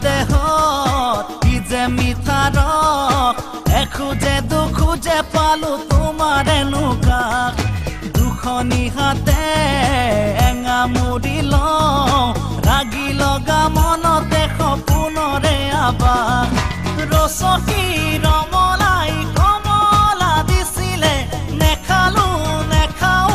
দেহত কি যে মিঠা ৰস এখোজে দুখোজে পালো তোমাৰ এনেকুৱা দুখনি হাতে এঙা মুৰি লওঁ ৰাগি লগা মনতে সপোনৰে আবাস ৰচকী ৰমলাই কমলা দিছিলে নেখালো নেখাও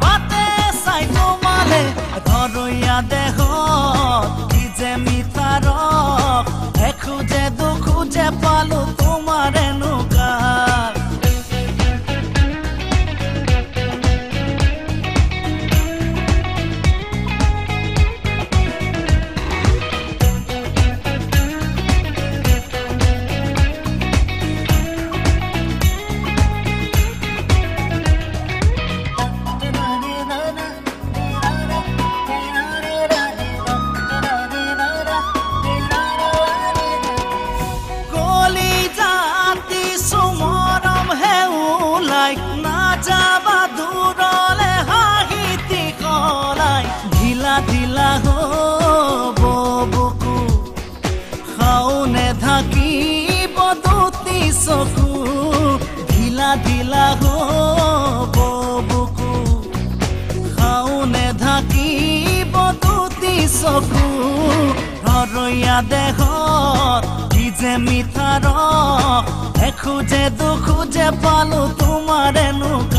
বাটে চাই তোমালে ধৰৈয়া দেহত কি যে মিঠা ৰস এখোজে দুখোজে পালো তোমাৰ এনেকুৱা ঢিলা হব বুকু খাওনে থাকিব দুটি চকু ঢিলা হব বুকু খাওনে থাকিব দুটি চকু ধৰৈয়া দেহত কি যে মিঠা ৰস এখোজে দুখোজে পালো তোমাৰ এনেকুৱা